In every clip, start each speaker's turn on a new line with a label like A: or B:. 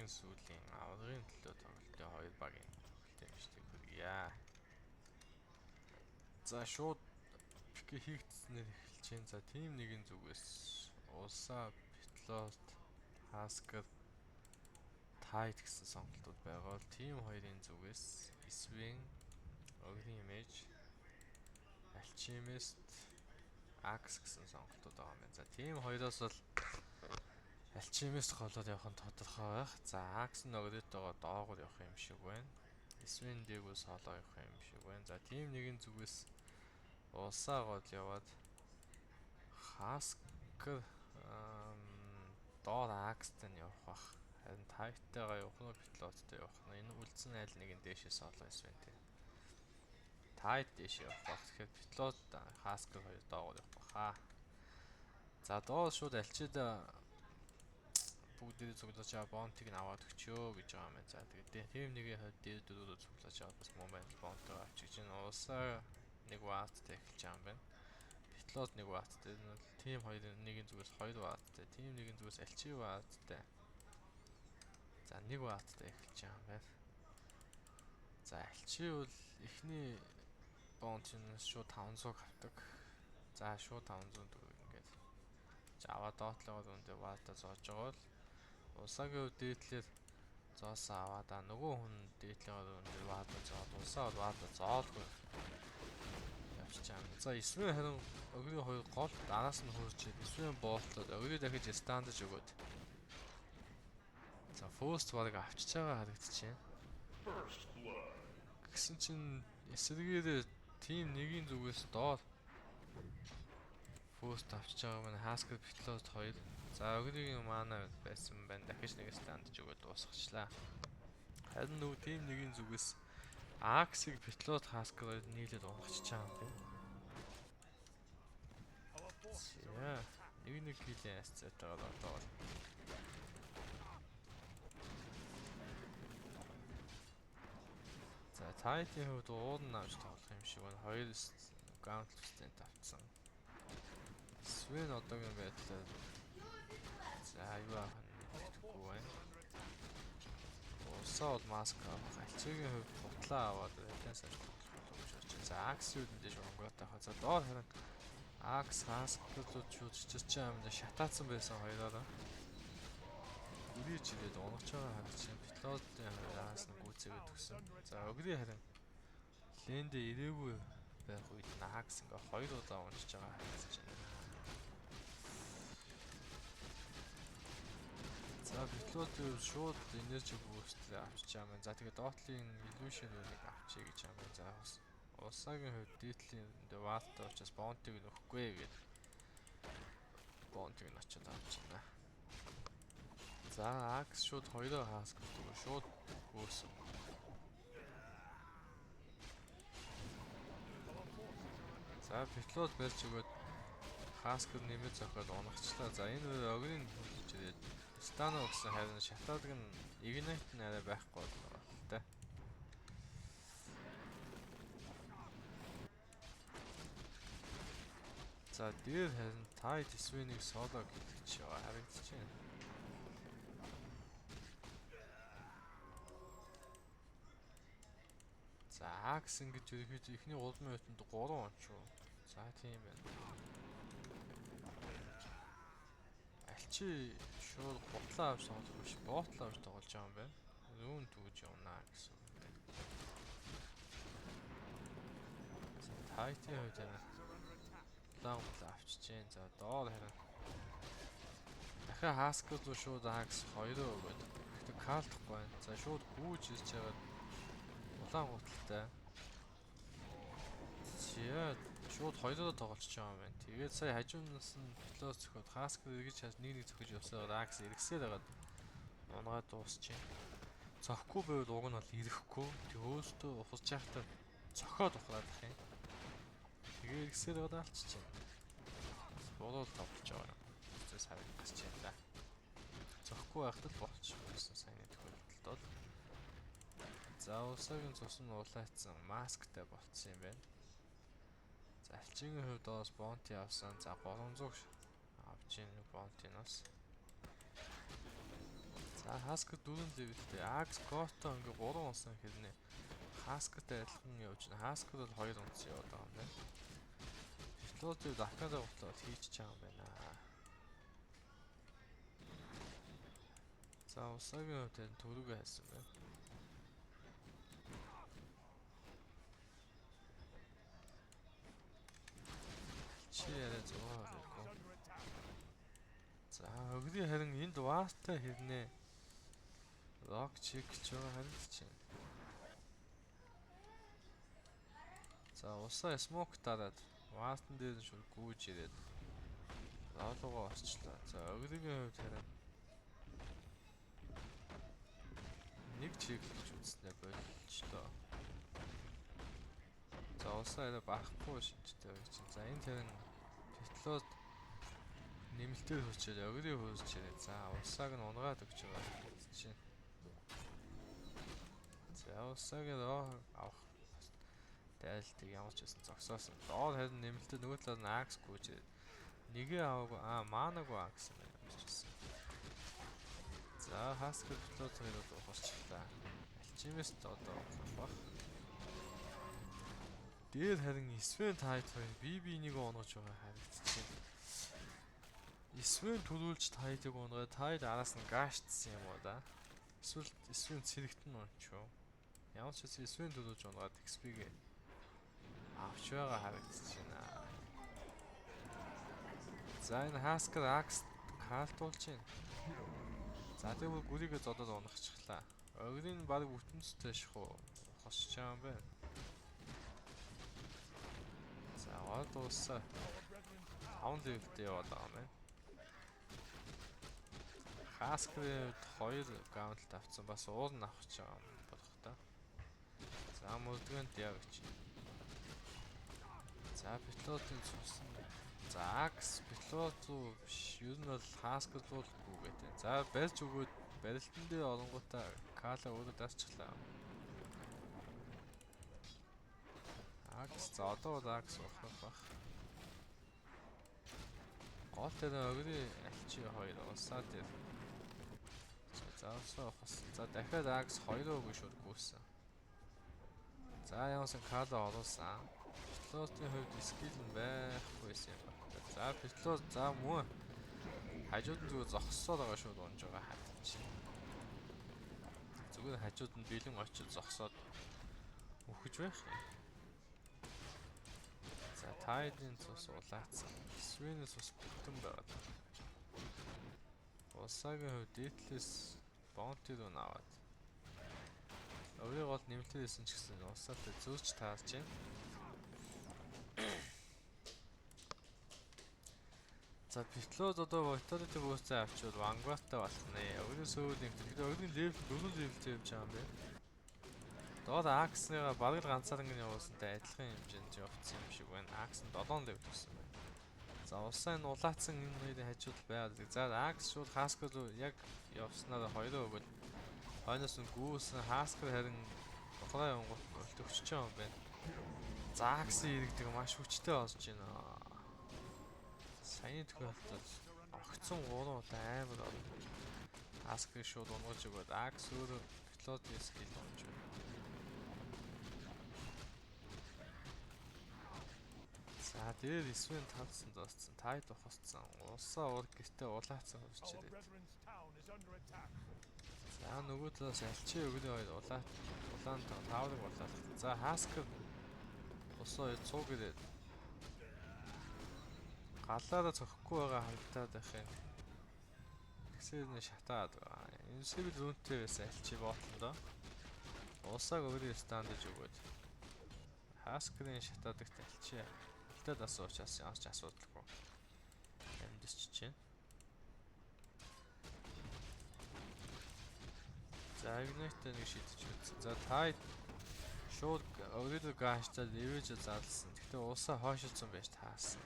A: Аврагын сүүлийн аврагын төлөө тоглолтын 2 багийн тоглолт юм шүү дээ. За шууд пик хийгдснээр эхэлж байна. За тим нэгэн зүгээс Улсаа, Петлот, Хаскер, Тайд гэсэн сонголтууд байгаа бол тим хоёрын зүгээс Свен, Огрийн имиж, Алчимист, Акс гэсэн сонголтууд байгаа юм байна. За тим хоёроос бол Алчимист голоод явах нь тодорхой байх. За Акс нь Огритойгоо доогуур явах юм шиг байна. Свен дээгүүр солоо явах юм шиг байна. За тим нэгэн зүгээс Улсаа гол яваад Хаскер доор Акстай нь явах бах. Харин Тайттайгаа явах нь Петлоттой явах нь. Энэ үлдсэн айл нэг нь дээшээ солоо Свен тий. Тайд дээшээ явах бах. Тэгэхээр Петлот Хаскер хоёр доогуур явах баха. За доор шууд Алчида бүгдээ цуглаж аваа бонтыг нь аваад өгчөө гэж байгаа юм байна. За тэгээд тим нэгийн хувьд дээр дөрөв цуглаж аваад бас момент бонтоо авчиж чинь Улсаа нэг вааттай эхэлж байгаа юм байна. Петлот нэг вааттай. Энэ бол тим хоёрын нэгэн зүгээс 2 вааттай, тим нэгэн зүгээс Алчи вааттай. За 1 вааттай эхэлж байгаа юм байна. За Алчи бол эхний бонтынаас шууд 500 авдаг. За шууд 500 төгрөг ингээд аваад доотлогоор үндэ ваатаа зоож байгаа бол Улсаагийн хувьд дээдлэр зоосон аваад нөгөө хүн дээдлэгээр үндэ ваатаа зоод Улсаа бол ваатаа зоолгүй явчих чам. За Свен харин Огрийн хоёр гол араас нь хурж Свен болтлоод Огрий дахиж стандж өгөөд. За фост баг авчиж байгаа харагдчихээн. Гэсэн чинь эсэргээрээ тим нэгийн зүгээс доор фост авчиж байгаа маань Хаскер Петлот 2. За Огрийн мана байсан байна. Дахиж нэг стандж өгөөд дуусгачлаа. Харин нөгөө тим нэгийн зүгээс Аксыг Петлот Хаскер нийлээд унгачиж байгаа юм. Яа, нэг хилийн асцаатаа одоо. За Тайтийн хувьд ууд нь авч тоглох юм шиг байна. 2 гаунтлстент авцсан. Свен одоогийн байдлаар за юу аах нь мэдгүй байна. Улсаа бол маск авах. Алчигийн хувьд бутлаа аваад альянс авч тоглох гэж байна. За Акс үүдэн дэш онгоотой хаа. За доор харин Акс Хаскрууд шүтчихэж байгаа юм даа шатаацсан байсан хоёроо. Үриж ирээд унгаж байгаа харагч Петлотын хаас нь гүцээгээд тгсэн. За Огрий харин лэндэ ирээгүй байх үед Акс ингээ 2 удаа унжиж байгаа харагч байна. За Петлотын шууд энержи бүүстер авчиж байгаа юм. За тэгээд доотлын илүүшнийг авчия гэж байгаа юм. За Улсаагийн хувьд дээдлийн ваалтаа учраас бонтыг нөхгүй гээд бонтыг нь очиод авч байна. За Акс шууд 2-оо хаас гэдэг шууд хөөсөн. За Петлот барьж өгөөд Хаскер нэмээд зохиод унагчлаа. За энэ үе Огрийн хөлж ирээд Стано гэсэн харин шатаадаг нь Ignite нь арай байхгүй байна л та. За дээр харин Tide Swing-ийг соло гэлж байгаа харагдаж байна. За Акс ингэж ерөөхдөө ихний 3 минутанд 3 ончоо. За тийм байна. Алчи шууд ботлоо авч тоглох биш, ботлоо авч тоглож байгаа юм байна. Зүүн түүж явнаа гэсэн үг байна. За Тайтийн хувьд харин лаунг авчиж जैन. За доор харин дахиад Хаскер руу шууд Акс 2 өгөөд. Гэхдээ калтахгүй байна. За шууд гүүж ирж байгаа улаан гуталтай. Чиа шууд 2-оо тоглолцож байгаа юм байна. Тэгээд сая хажуунаас нь Петлот зөхөд Хаскер эргэж чаас нэг зөхөж явсаар Акс эргэсээр байгаад унгаад дуусчихэ. Зөхгүй байвал уг нь бол ирэхгүй. Тэг өөстөө ухаж яхахтаа цохоод ухраад ах юм. Тэгээ эргэсээр байгаад алччихэ. Болоо тоглож байгаа юм. Тэс хараг гасч байна. Зөхгүй байхад л болчихсон сайн тохиолдолд бол. За Улсаагийн цус нь улаацсан масктай болцсон юм байна. За Алчигийн хувьд бас бонти авсан. За 300 авч ийн бонтиноос. За За Хаска 4 левелтэй. Axe Goto ингээ 3 унсан хэрнээ. Хаскатай адилхан явж байна. Хаскад бол 2 унц яваад байгаа юм байна. Петлотыг дахиад авахлаа хийчихэж байгаа юм байна. За усагийн хувьд энэ төрөөгөө хайсан байна. Чи яриа 100 авахгүй. За өгдөө харин энд ваастай хэрнээ. Лог чек ч байгаа харагдаж байна. За усаа смок дараад ваастан дээр нь шууд гүйж ирээд лоолгоо орчлаа. За өгдөөгийн хувьд харин нэг чиглэж үзснээр болчихлоо. За усаа яриа бахгүй шинжтэй гэж чинь. За энэ харин петлод нэмэлтээр хурчээд өгдөө хурж ирээд. За усааг нь унгаад өгч байгаа чинь. За усааг нь авах дайлтыг ямар ч байсан зогсоосон. Доор харин нэмэлтээр нөгөө талаар нь акс гүйж ирээд. Нэгээ аваагүй маанаагүй акс юм байна гэсэн. За хаскер петлод хоёроо дуусчлаа. Алчимээс одоо баг. Дээр харин Свен тайт хоёр BB1-ийг онгож байгаа харагдчихэв. Свен төрүүлж тайтыг унгаа тайд араас нь гаашдсан юм уу да. Эсвэл Свен цэрэгтэн унчуу. Ямар ч үгүй Свен төрүүлж унгаад XP-гээ авч байгаа харагдчихэв. За энэ хаскер акс хаалтуулж байна. За тэгвэл гүрийгээ зодод унахчихлаа. Өгрийн баг бүтэнцтэй шахуу хосч байгаа юм байна. За гол дуусаа 5 левелтэй яваад байгаа юм байна. Хаскрын 2 гаунтлт авсан бас уул нь авах ч байгаа юм болох та. За мөрдгөнд явж. За петлотын цусан. За акс петлот биш. Ер нь бол хаскр дуулахгүй гэдэг. За барьж өгөөд барилтан дээр оронгуудаа кала өөрөө дасчихлаа. Акс за одоо акс болох бах. Гол дээр өгрий альчи 2 усаа дээр. За усаа хос. За дахиад акс 2 өгөө шууд гүйсэн. За яасан кала оруулсан. Петлотын хувьд скил нь байхгүйсэн юм байна. За петлот за мөн хажууд нь зүгээр зогссоод байгаа шууд унж байгаа хатчих. Зүгээр хажууд нь бэлэн очиж зогсоод өгч байх юм. За тайдын цус улаацсан. Свенэс ус бүтэн байгаа. Усагийн хувьд дээдлээс бонти руу наваад. Өөрийн гол нэмэлтээсэн ч гэсэн усаатай зөөч таарч байна. За петлод одоо vitality boost-ыг авчвал вангвартай болно. Өөрийн сүүлийн өөрийн левел 4 левелтэй явж байгаа юм байна. Доод аксныгаа бараг л ганцаар ингэ явуулсантай адилхан хэмжээнд явагдсан юм шиг байна. Акс нь 7 левел болсон байна. За усаа энэ улаацсан энэ хоёрын хажууд байгаад. За акс шууд хаскер руу яг явснараа 2 өгөл хойноос нь гүйсэн хаскер харин ухраа явангууд өлтөгчж байгаа юм байна. За аксын иргэдэг маш хүчтэй болж байна. Саяны тохиолдолд огцон 3 удаа амар хаскер шууд унгаж өгөөд акс өөрөө петлотын скил онж байна. За дээр Свен тавцсан зоосцсон. Тайд ухасцсан. Усаа ур гэртээ улаацсан хурж ирээд. За нөгөө талаас альчи өгний хоёр улаан таврыг болоод. За хаскер усаа цуг ирээд. Галаараа цохихгүй байгаа хамтаад байх юм. Тэгсээр нь шатаад байгаа. Энэ сивил рунтэй байсан альчи ботлондоо. Усааг өөрийн стандж өгөөд. Хаскерын шатаадагт альчи Тэд асуучаас ямар ч асуудалгүй амьдсч чинь. За игнэтэй нэг шийдэж үзсэн. За тайд шууд өөрөөр гааштай левэж зарлсан. Гэхдээ уусаа хойшилсан байж таасан.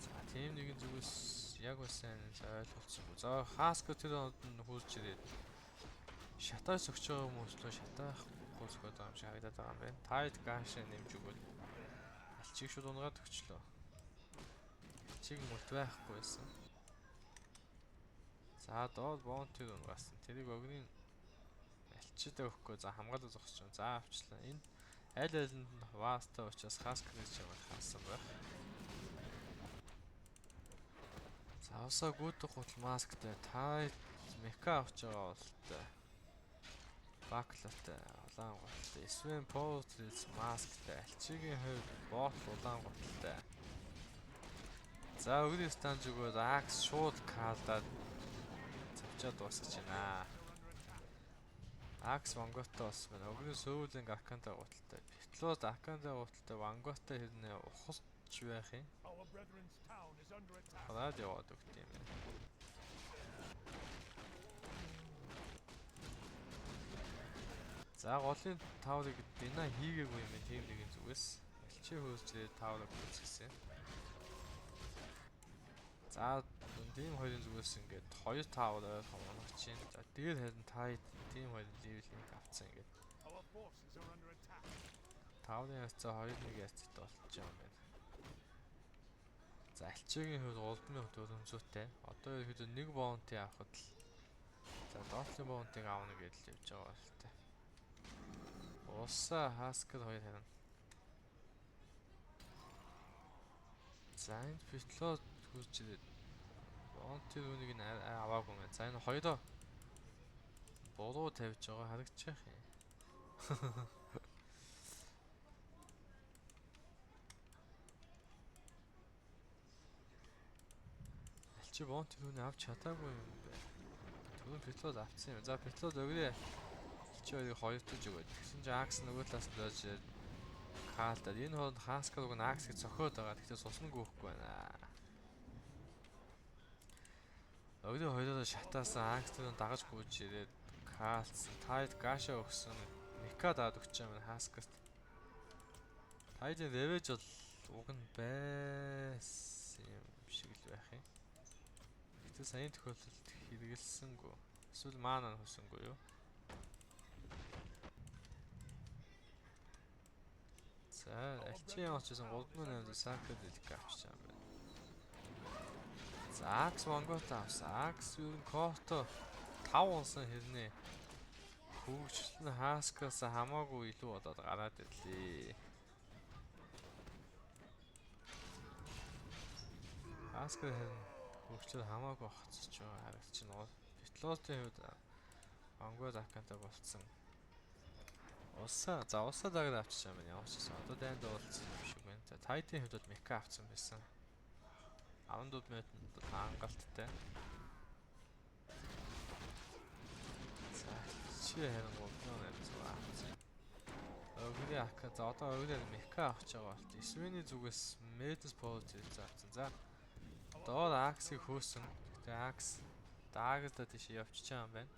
A: За тийм нэгэн зүгээс яг сайн ойлголцсон. За хаска тэр хонд нь хурж ирээд шатаас өгч байгаа хүмүүслөө шатаахгүй зөхөд байгаа юм шиг харагдаад байгаа юм байна. Тайд гаашаа нэмж өгөөд чиг шууд унгаад өгчлөө. Чиг мөлт байхгүй байсан. За доод боунти руу гарсан. Тэрийг огнын альчид өгөхгүй. За хамгаалал зогсож байна. За авчлаа. Энд аль алинд нь ваастай учраас хаскер гэж юм хаасан байх. За усаа гүйдэх гутал масктай. Та мека авч байгаа болтой. Баклатай улаан гуталтай. Эсвэл Powertrails масктай. Альчигийн хувьд бот улаан гуталтай. За өгний станж өгөөд Акс шууд каалдаад завчаад дуусгаж байна. Акс Ванготой бас байна. Өгний сөүлэн Акантай гуталтай. Битлууд Акантай гуталтай Ванготой хэрнээ ухалж байх юм. Хараад яваад өгт юм байна. За голын таврыг бина хийгээгүй юм тийм нэгэн зүгээс элчээ хөөсчээ таврыг үүсгэсэн. За тийм хоёрын зүгээс ингээд 2 тавр хаваач чинь. За дээр харин тайд тийм хоёр левелинг авцсан ингээд. Таврын хацаа 2-1 яцтай болчих юм байна. За альчигийн хувьд улбны хөлөмзөтэй. Одоо ерөөдөө нэг боунти авахд л за доотлын боунтиг аавна гэж л явж байгаа бол тээ. Уусаа хаскер хоёр харин. За энэ битлоод хурж ирээд боунти үүнийг нь аваагүй мэн. За энэ хоёроо буруу тавьж байгаа харагдчих юм. Чи боунти түүний авч чадаагүй юм бэ? Түүний битлоод авцсан юм. За битлоод өгөө. Чи хоёрыг хоёртож өгөөд. Тэгсэн чи Акс нөгөө талаас нь доош хаалтаад энэ хооронд хаскаг нь Аксыг цохиод байгаа. Тэгтээ сусна гүйхгүй байна. Өгөө хоёроо шатаасан Акс түрүүн дагаж гүйж ирээд хаалцсан. Тайд гаашаа өгсөн. Мика даад өгч юм хаскаст. Тайдын ревэж бол уг нь байсан юм шиг л байх юм. Тэгтээ сайн тохиолдолд хэрэгэлсэнгүй. Эсвэл маана хөсөнгүй юу? За, альчийн очсон 3800 сакред элик авчих юм байна. За, Акс Монгот авсан. Акс юу н Кото 5 унсан хэрнээ хөгжлөн хаскаас хамаагүй илүү болоод гараад ирлээ. Хаскаа харин хөгжлөөр хамаагүй хоцсож байгаа харагч нь битлоотын хувьд Монгол аккаунтаа болцсон. Усаа дагад авчихсан юм байна. Ямар ч гэсэн одоо дайнд уулзсан юм шиг байна. За тайтын хувьд бол мека авсан байсан. 14 минутанд хангалттай. За чи харин 3-8 авсан. Өгний акка за одоо өгний мека авч байгаа болт. Эсвэний зүгээс Медс Powertrails авсан. За доор Аксыг хөөсөн. Гэтэ Акс даагдаа тийш явчих юм байна.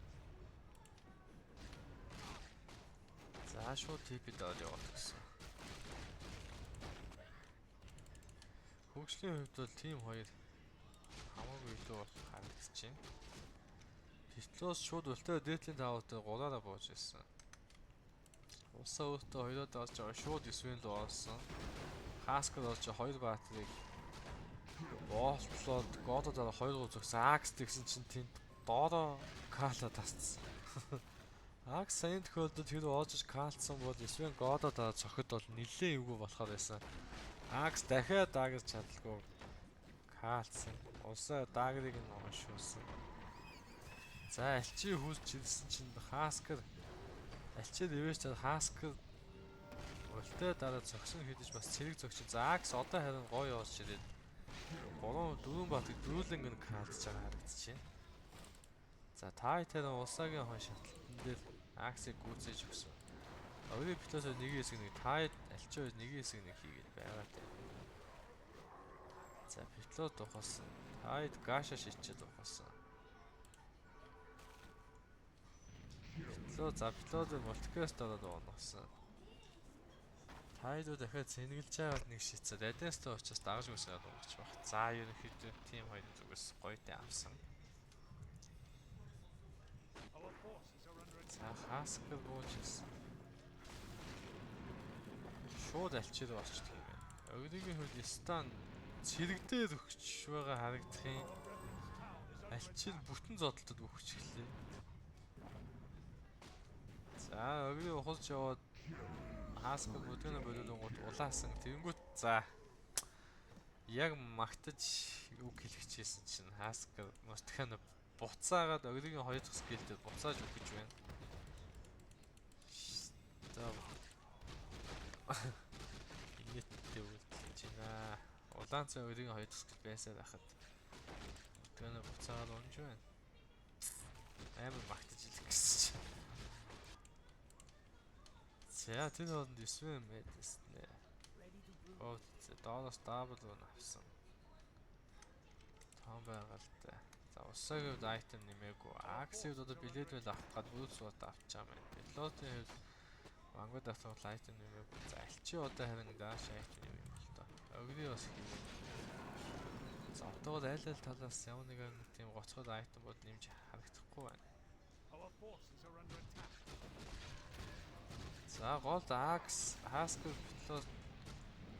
A: За шууд TP доор яваад гэсэн. Хөгжлийн хувьд бол team 2 хамаагүй илүү болох харагдаж байна. Битлоос шууд өлтөө дээдлийн таавартай 3-аараа бууж ирсэн. Усаа өөртөө 2-оор доош байгаа шууд 9-ийн л орсон. Хаскад орж 2 баатрийг болтлоод гододоо 2 зүгсэн Акс тэгсэн чинь тэнд доороо каала тасцсан. Акс сайн тохиолдолд тэр оожж каалцсан бол эсвэл гододоо цохид бол нилээ эвгүй болохоор байсан. Акс дахиад даагж чадалгүй каалцсан. Усаа даагрыг нь уншуулсан. За альчи хүлж ирсэн чинь хаскер альчид ивэж чад хаскер өлтөө дараа зогсон хэдэж бас цэрэг зогч. За Акс одоо харин гоё явж ирээд 3-4 баатыг дөрүүлэн гэн каалцж байгаа харагдаж байна. За тайтер усаагийн хон шатлалтан дээр Аксыг гүйцээж өгсөн. Өөрийн битлээс нэг хэсэг нэг тайт альчид нэг хэсэг нэг хийгээд байгаа те. За битлоо тухасан. Тайт гаша шичээд тухасан. Битлоод мультикаст ороод онгосон. Тайдуу дахиад сэнгэлж байгаад нэг шицээд аденстэй учраас дагаж үсгээд онгоч баг. За ерөнхийдөө тим хоёрын зүгээс гоётой авсан. За хаскер буужсэн. Шууд альчид орчдөг юм байна. Өгрийн хувьд стан цэрэгдээ өгч байгаа харагдах юм. Альчид бүтэн зодтолтод өгч эхлэе. За өглөө ухалж яваад Хааск мөдгөнө болоод улаасан. Тэнгүүт за яг магтаж үг хэлчихсэн чинь Хааск мөдгөнө буцаагаад өглөөгийн 2 дахь скилтэд буцааж өгч байна. За инээдтэй үлдэж байна. Улаанцаа өглөөгийн 2 дахь скил байсаар байхад мөдгөнө буцаагаад унж байна. Амар магтаж илэх гэсэн чинь. За тэр хооронд 9 мэдээс нэ. Оо доороос дабл руу авсан. Том байгаа л да. За усаагийн хувьд айтем нэмээгүй. Аксийн хувьд одоо билет байл авах гад бүр сууд авчаа маань. Пилотын хувьд Вангууд авах айтем нэмээгүй. За альчи одоо харин дааш айтем нэмэв л доо. Өглөө бас хийв. За одоо аль талаас ямар нэгэн тийм гоцгод айтем бод нэмж харагдахгүй байна. За гол Акс Хааск пилот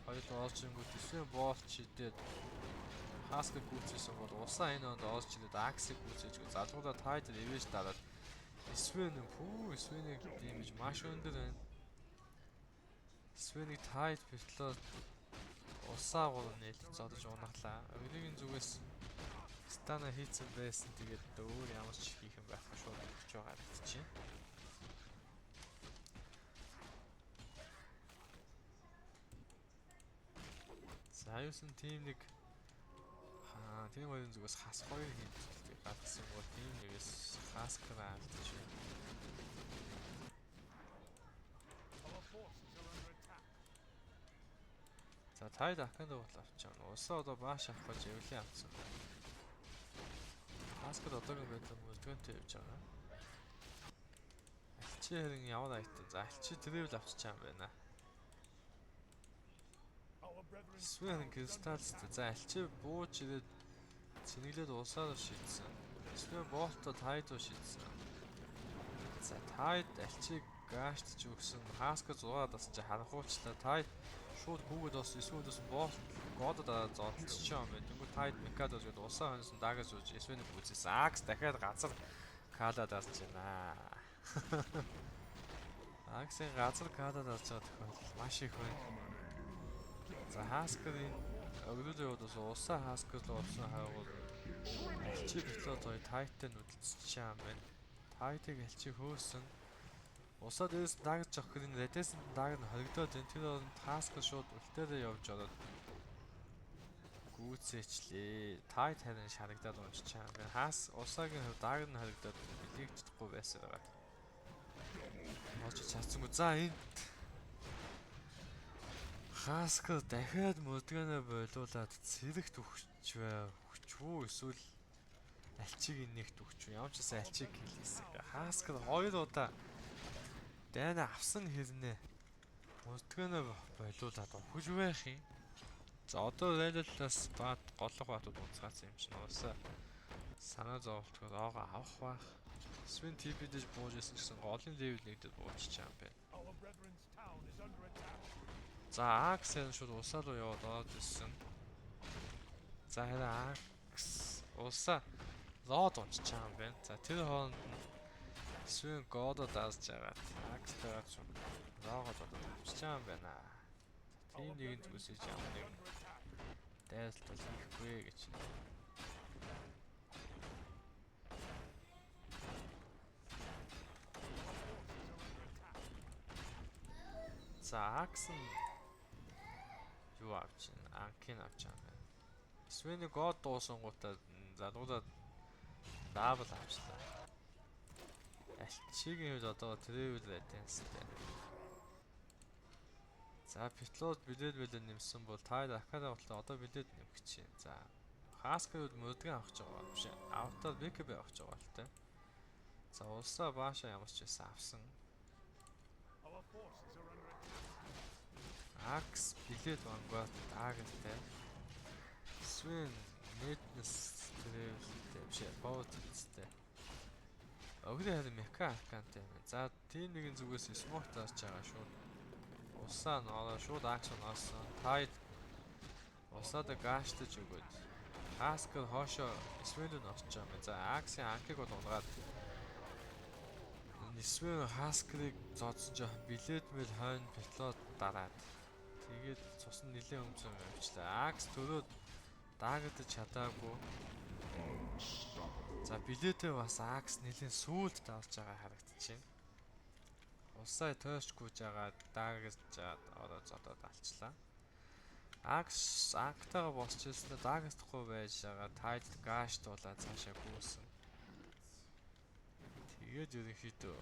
A: хоёул оолж ингүүт эсвэл боолч идээд Хааск гүйцээсэн бол усаа энэ онд оолж идээд Аксыг гүйцээжгүй залгуудаа тайдер ивэж дараад Свенийг дэмэж маш өндөр байна. Свенийг тайд пилот усаа гол нээлт зодож унаглаа. Өглөөгийн зүгээс стана хийцэн байсан тэгээд өөр ямар ч хийх юм байхгүй шууд өгч байгаа гэж чинь. За юусэн тим нэг тийм хоёрын зүгээс хас хоёр хийдэг гадсан гоо тим нэгээс Хаскраа алдчих. За тай дахин дуугал авчаа. Усаа одоо бааш авах гэж эвлэн авсан. Хаскад одоогийн байдлаар мөрдгөнтэй явж байгаа. Альчи хэрэг ямар айтан. За альчи тревел авчиж байгаа юм байна. Свен кристалстай. За альчи бууж ирээд цэнгэлээд усаар шийдсэн. Свен болто тайд руу шийдсэн. За тайд альчиг гаашч өгсөн. Хаскад 6 дасч харанхуулчлаа. Тайд шууд хүүгээд бас эсвэл болт годод зодтолч юм байна. Тэнгүү тайд мекадос гээд усаа хонсон дагаж ууж Свенийг үзсэн. Акс дахиад газар калад асч байна. Аксын газар калад асч байгаа тохиолдол маш их байна. За Хаскрын өглөөний яваад бас усаа Хаскр руу орсон хайгуул альчи пилот хоёр тайттай нүдэлцэж юм байна. Тайтыг альчи хөөсөн. Усаа дээрээс дагаж авах хэрэг редээс даг нь хоригдоод энэ тэр хооронд Хаскр шууд үлтээрээ явж ороод гүйцээчлээ. Тайт харин шарагдаад уншиж байгаа юм байна. Хас усаагийн хувьд даг нь хоригдоод билийг чадахгүй байсан байгаа. Олж чадсангүй. За энэ Хаскр дахиад мөдгөнө болуулаад цэрэгт өгчвөө эсвэл альчиг инээгт өгчвөө. Ямар ч гэсэн альчиг хийлээсэн. Хаскр 2 удаа дайна авсан хэрнээ мөдгөнө болуулаад өгч байх юм. За одоо рейлэлээс бат голлох батууд унцгаасан юм чинь уусаа санаа зовлтгоод оогоо авах байх. Свен TP-дэж бууж исэн гэсэн голын левел нэгдэд бууччих юм байна. За Акс шууд усаа руу яваад орж ирсэн. За харин Акс усаа лод унчиж байгаа юм байна. За тэр хооронд Свен годо даасж байгаа. Акстайгаа ч логод одоо авчиж байгаа юм байна. Тийм нэгэн зүсэж ямар нэг дайралтал хийхгүй гэж. За Акс нь юу авч байна? Анкин авч байгаа юм байна. Свений год дуусангуудаа залгуудад дабл авчлаа. Альчигийн хувьд одоо тревел реденстэй. За пилот билет нэмсэн бол тайд акада бодлоо одоо билет нэмэх чинь. За Хаскрын хувьд мөдгөн авах гэж байгаа биш. Автор БКБ авах гэж байгаа л те. За улсаа баашаа ямар ч байсан авсан. Акс билет вангууд аагтай. Свен мэднес тревелтэй биш. Боуттэй. Өглөө харин мека аркантай байна. За тийм нэгэн зүгээс смок тааж байгаа шууд. Усаа ноо шууд акшн оосон. Тайд усаад гаштаж өгөөд Хаскл хоошо Свен рүү очиж байгаа юм. За Аксын анхыг бол унгаад Свен Хасклыг зодсон жоохон билетмэл хойно пилот дараад тэгээд цусны нэлээд өмцөн явчлаа. Акс төрөөд даагадж чадаагүй. За билетээ бас Акс нэлээд сүүлд давж байгаа харагдчихэв. Улсаа тойрч гүйж байгаа даагаж ороо зодоод алчлаа. Акс анхтайгаа босч ирсэн даагахгүй байж байгаа тайд гаш дуулаад цаашаа гүйсэн. Тэгээд ерөнхийдөө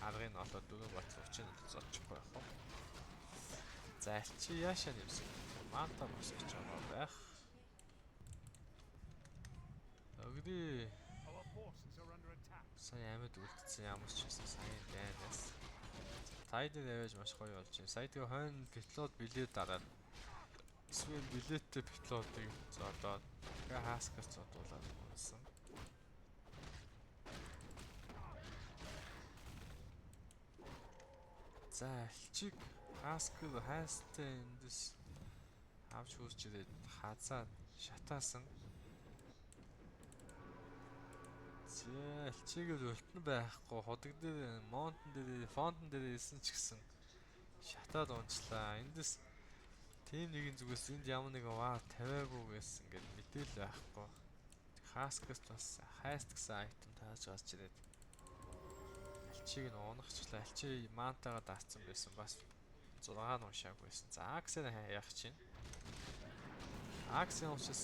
A: аргыг олоод дөрөв бат өвчин зодчихгүй яах вэ? За чи яашаа нэмсэн. Манта босч байгаа байх. Өгдөө. Сая амьд үлдсэн ямар ч байсан сайн дайнаас. Тайдэр явж маш гоё болж байна. Сая тэгээ хойно пилот билет дараад эсвэл билеттэй пилотыг зодоод тэгээ хаскаас зодуулаад унасан. За алчиг хаскл хайстай эндээс авч хурж ирээд хазаад шатаасан. За алчигээр өлтөн байхгүй ходог дээр монтон дээр фонтон дээр исэн ч гэсэн шатаад унчлаа. Эндээс тим нэгэн зүгээс энд ямар нэгэн ваа тавиагүй гэсэн ингээд мэдээл байхгүй. Хаскас бас хайст гэсэн айтем тааж гарч ирээд алчиг нь уунахчлаа. Алчи мантагаа даацсан байсан бас 6 нь уншаагүй байсан. За Аксыг яах чинь? Аксын уушсан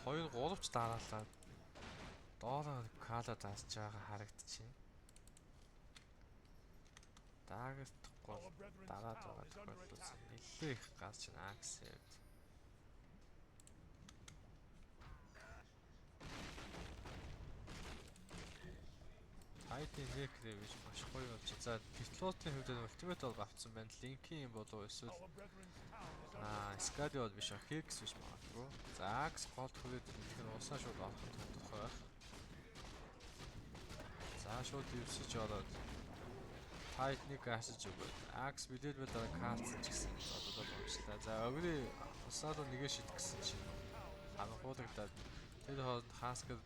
A: 2 3 ч дараалаад доороо кала даасж байгаа харагдчихэв. Даагахгүй дараад байгаа тохиолдолд нэлээ их газ чинь Аксэд. Тайтын некрэ биш маш гоё болж. За пилотын хувьд ультимейт бол авцсан байна. Линкийн юм болов эсвэл Скади бол биш, Хекс биш магадгүй. За Акс голд хүрээд ирэх нь усаа шууд авах тодорхой байх. За шууд ивсэж ороод Тайтныг гасаж өгөөд Акс билет дараа каалцсан ч гэсэн одоо болчихлаа. За өгрий усаа руу нэгэ шидэх гэсэн чинь харанхуулагдаад тэр хооронд Хаскл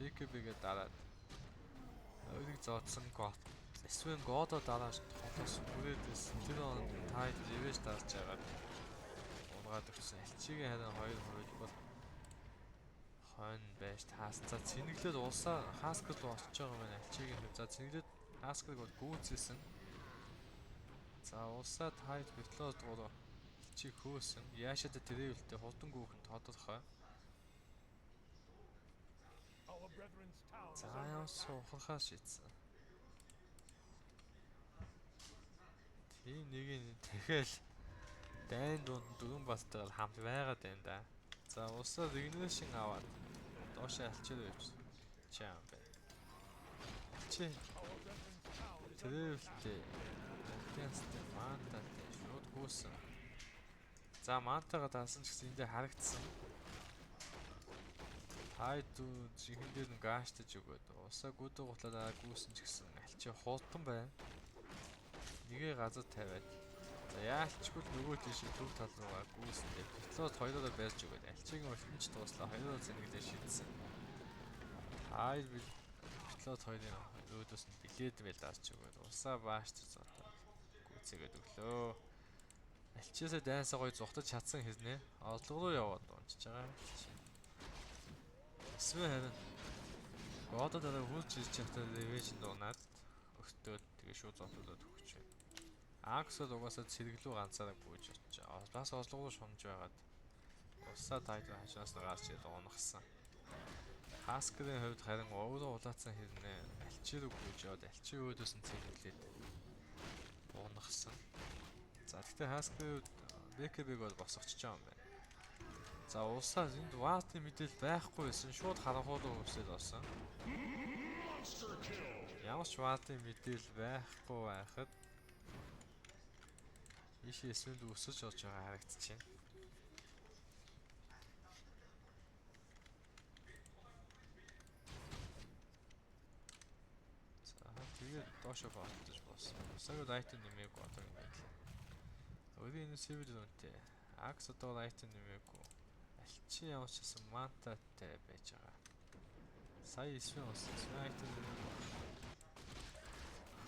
A: БКБ-гээ дараад өөрийг зоодсон гол. Эсвэл годо дарааж тоглосон хүрээдээс тэр он Тайд ревэж дарж байгаа. Унгаад өгсөн. Алчигийн харин 2 бол хойно байж таасцаа цэнэглээд улсаа Хаскл руу очиж байгаа маань алчигийн хөв. За цэнэглээд Хасклыг бол гүйцээсэн. За улсаа Тайд пилот руу алчиг хөөсөн. Яашаад тэрэвэлтэй хурдан гүйх нь тодорхой. За яас ухахаа шийдсэн. Тийм нэг нь дахиад дайн дунд дөрвөн балтайгаар хамт байгаад байна да. За улсаа регенерашн аваад доошоо алчир явж чаам байна. Алчи тэрэвэлтэй Антенстэй мантатай шууд гүйсэн. За мантагаа даасан ч гэсэн эндээ харагдсан. Хайду жихэндээ нь гаштаж өгөөд усаа гүдэ гутлаа гүйсэн ч гэсэн алчи хутан байна. Нэгээ газар тавиад. За яалчгүй нөгөө тийш төв тал руугаа гүйсэндээ пилот хоёроо барьж өгөөд алчигийн өлтөнч дуслаа хоёроо зэнэглээ шийдсэн. Хайд пилот хоёрын өөдөөс нь билет мэл дарж өгөөд усаа баашч зодоо гүйцээгээд өглөө. Алчиасаа дайнсаа гоё зүхтаж чадсан хэрнээ орлого руу яваад унчиж байгаа. Эсвэл харин годо дараа хурж ирж байхдаа ревэж дуунаад өгтөөд тэгээ шууд зодуулаад өгч байна. Аксод угаасаа цэргэлүү ганцаараа бүүж очиж. Бас орлого руу шунж байгаад усаа тайд хашаас гарч ирээд унахсан. Хаскрын хувьд харин өөрөө улаацсан хэрнээ алчи руу бүүж яваад алчи өөдөөс нь цэрэглээд унахсан. За тэгтээ Хаскрын хувьд БКБ-г бол босгочихж байгаа юм байна. За улсаа энд ваатны мэдээлэл байхгүй байсан. Шууд харанхуулан үсээд орсон. Ямар ч ваатны мэдээлэл байхгүй байхад ийшээ эсвэнд өсөж орж байгаа харагдчихэв. За тэгээд доошоо боолтож болсон. Усаг лайтын нэмээгүй одоо юм байна. Өөрийн энэ сивил үнэтэй. Акс одоо лайтын нэмээгүй. Чи ямар ч гэсэн мантатай байж байгаа. Сая эсвэл снайпер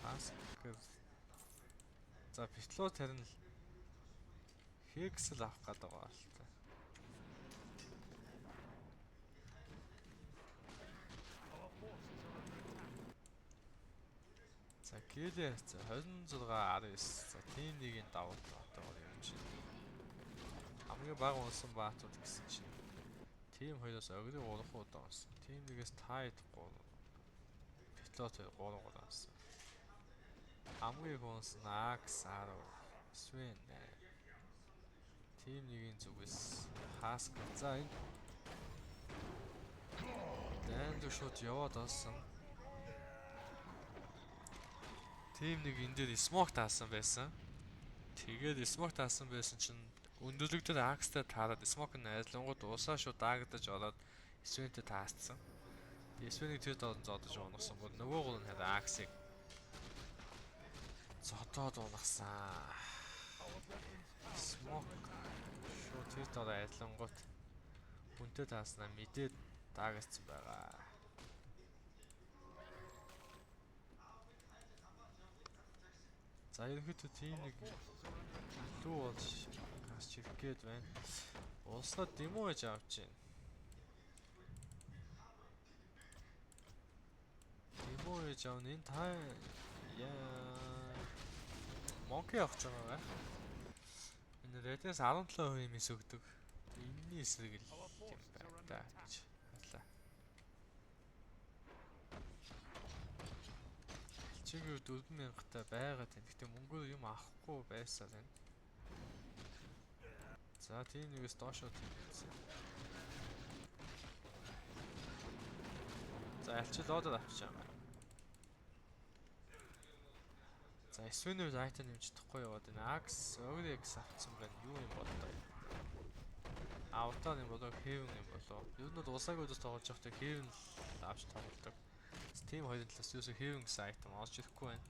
A: хаскер. За питлот харин хексэл авах гэдэг байгаа л та. За гэлээ 26-19. За тим нэгийн давуу талтай юм чинь. Хамгийн бага унсан баатууд гэсэн чинь. Тим 2-оос огрын 3 удаа унсан. Тим 1-ээс тайд 3. Питлот 3 унсан. Хамгийн их унсан Акс 10. Свен. Тим 1-ийн зүгээс хаскер. За энэ дайнд шууд яваад олсон. Тим 1 энэ дээр смок таасан байсан. Тэгээд смок таасан байсан чинь өндөрлөгдөд Акстай таарад смок нь айдлангууд уусаа шууд даагдаж ороод Свентэй таасцсан. Свенийг тэр доод зодож унагсан бол нөгөө гол нь хараа Аксыг зодоод унагсан. Смок шууд тэр доод айдлангууд хүнтэй тааснаа мэдээд даагцсан байгаа. За ерөнхийдөө тийм нэг лүү болж гарч ирэх гээд байна. Улсад демо гэж авч байна. Демо гэж авна энэ та Монки авч байгаа. Энэ Red-ээс 17% мис өгдөг. Энэний эсрэг л юм байна да гэж хэллээ. Чигээр 4000-тай байгаад байна. Гэтэ мөнгөөр юм авахгүй байсаар байна. За тийм нэгээс доошоо тиймсэн. За альчил лодод авчиж байгаа. За Свенүүд айтан нэмж чадахгүй яваад байна. Акс, Ogrex авцсан байна. Юу юм болоо. Аутаа юм болоо, Heaven юм болоо. Юу нь усаагүй дэс тоглож байхдаа Heaven авч тоглодог. Team 2 талаас юусоо Heaven гэсэн айтем олж ирэхгүй байна.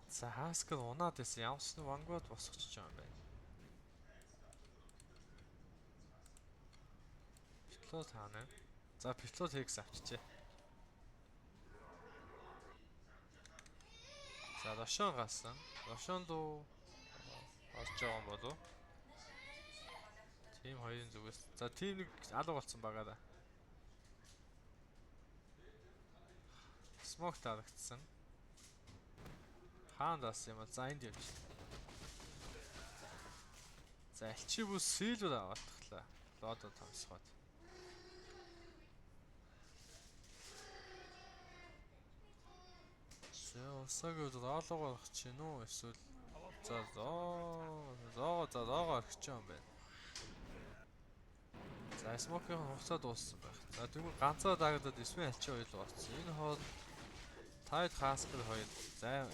A: За хаскер унаад байсан. Ямс нь вангууд босгоч байгаа юм байна. Питлот хаана? За питлот хекс авчижээ. За Рошон гасан. Рошон дуу орж байгаа юм болов. Тим 2-ын зүгээс. За тим 1 алга болсон байгаа да. Смок тарагдсан. Хаандас юм а. За энд явж. За альчи бүс силвер аваатглаа. Лодо томсгоод. Усаагүй роолгоо орох чинь үү эсвэл за зоогоо орчих юм байна. За смокийн хугацаа дууссан байх. За тэгвэл ганцаа даагадад эсвэн альчи хоёул орсон. Энэ хоол тайд хаскер хоёр. За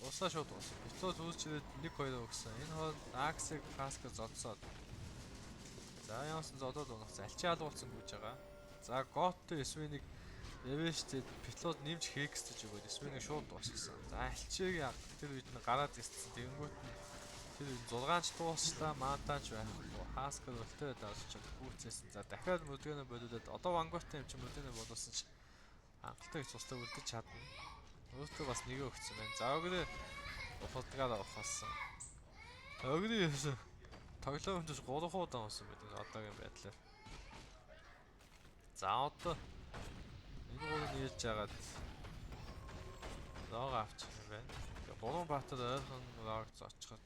A: усаа шууд дууссан. Питлот үүсчихэд 1-2 өгсөн. Энэ хоол аксыг хаскер зодсоод. За яасан зодоод унах. Альчи алгуулсан гэж байгаа. За готтой эсвэнийг Эвэштэй питлот нэмж хексдэж өгөөд эсвэнийг шууд дуусгасан. За альчиг яг тэр үед нь гараад ирсэн. Тэгэнгүүт нь тэр 6-ч дуусчлаа, маантаач байхгүй. Хаскер өлтөө даасч гүйцээсэн. За дахиад мөдгөнө бодоод одоо вангуутай юм чи мөдгөнө бодуулсан чи хангалттай их цустай үлдэж чадна. Өөртөө бас нэгэ өгсөн байна. За өгөрөө ухалдгаар авахсан. Өгөрөө ерөөсө тоглоом дэс 3 удаа унсан байдаг одоогийн байдлаар. За одоо энэ гол нь ээлж агаад лог авчих юм байна. Тэгээ 3 баатар ойрхон лог зочиход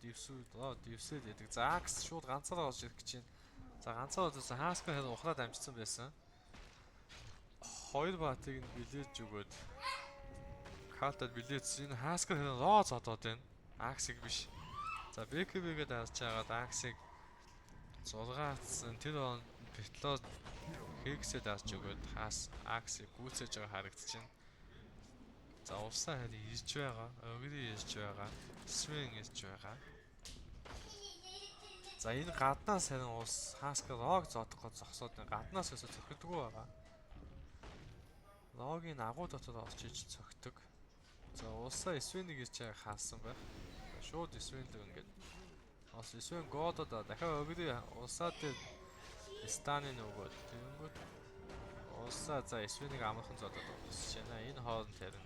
A: дивсээд яадаг. За Акс шууд ганцаараа олж ирэх гэж байна. За ганцаараа олжсэн хаскер хэрэг ухраад амжицсан байсан. 2 баатыг нь билээж өгөөд калтад билээдсэн. Энэ хаскер хэрэг роо зодоод байна. Аксыг биш. За БКБ-гээ дааж чагаад Аксыг 6-ацсан. Тэр он питлот хексээ дааж өгөөд Аксыг гүйцээж байгаа харагдчихэв. За усаа харин ирж байгаа. Өгөрий ирж байгаа. Свен ирж байгаа. За энэ гаднаас харин ус хаскер рог зодох гэж зогсоод гаднаас өсө зөхөдгөө байгаа. Логийн агуу дотор орж иж цогтөг. За улсаа Свенийг ирж байгааг хаасан байх. Шууд Свен л ингээд бас Свен годод дахиад өгдөө улсаа дээр Станы нөгөөд тэнгүүд улсаа за Свенийг амархан зодод өгсөж байна. Энэ хооронд харин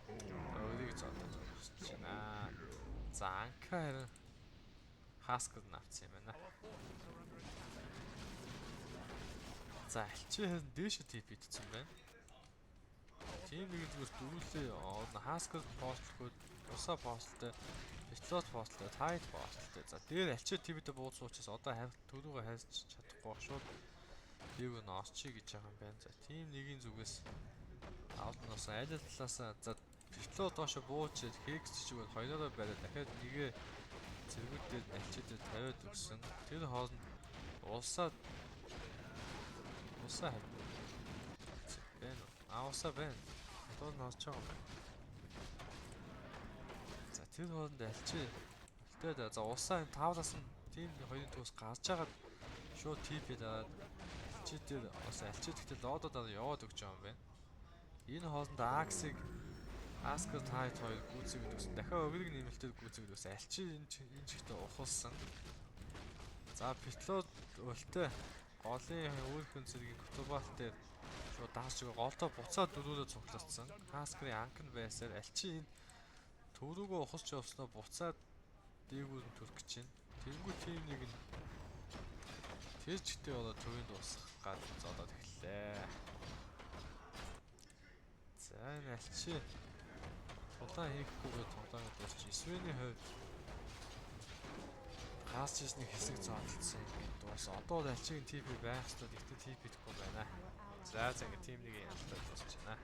A: өгдийг зодод өгсөж байна. За анка харин хаскад навцсан юм байна. За альчи харин дээшээ тип идсэн байна. Тим нэг зүгээр дөрүүлээ хаскад постлгүй усаа постлтэй Петлот постлтэй тайт постлтэй. За дээр альчи тивэдэ бууц учраас одоо төрөөгөө хайрч чадахгүй шууд дэг нь орчий гэж байгаа юм байна. За тим нэгийн зүгээс аутноос аль талаасаа за Петлот доошо бууч хекс чигээр хоёроо бариад дахиад нэгээ зэргүүдээр альчидээ тавиад өгсөн. Тэр хооронд улсаа байна. Улсаа байна. Тод носч байгаа юм байна. За тэр хооронд альчи тэгээд за улсаа энэ тавлаас нь тим хоёрын төгс гарч хагаад шууд типээ дараад альчи дээр бас альчи тэгтэл лододоо яваад өгч байгаа юм байна. Энэ хооронд Аксиг Аскер тайт хоёр гүйцэтгэж өгсөн. Дахиад өгрийг нэмэлтэд гүйцэтгэж өгсөн. Альчи энэ жигтэй ухалсан. За Петлот өлтөө голын өөрхөн зэргийн Кутубалт дээр шууд дааж байгаа голдоо буцаад дөрүүлээ цуглацсан. Хаскрын анх нь байсаар альчи энэ төрөөгөө ухалж явснаа буцаад дээгүүр нь төрөх гэж байна. Тэрнгүү тим нэг нь тэр чигтээ болоо төвийн дуусах гад зодоод эхэллээ. За энэ альчи тулаан хийхгүйгээр тоглоомод дуусч Свений хувьд хаас чийсний хэсэг зоодолцсон юм дуус. Одоо л альчигийн ТП байх ёстой. Тэгтээ ТП идэхгүй байна. За ингэ тим нэг ялтай дуусч байна.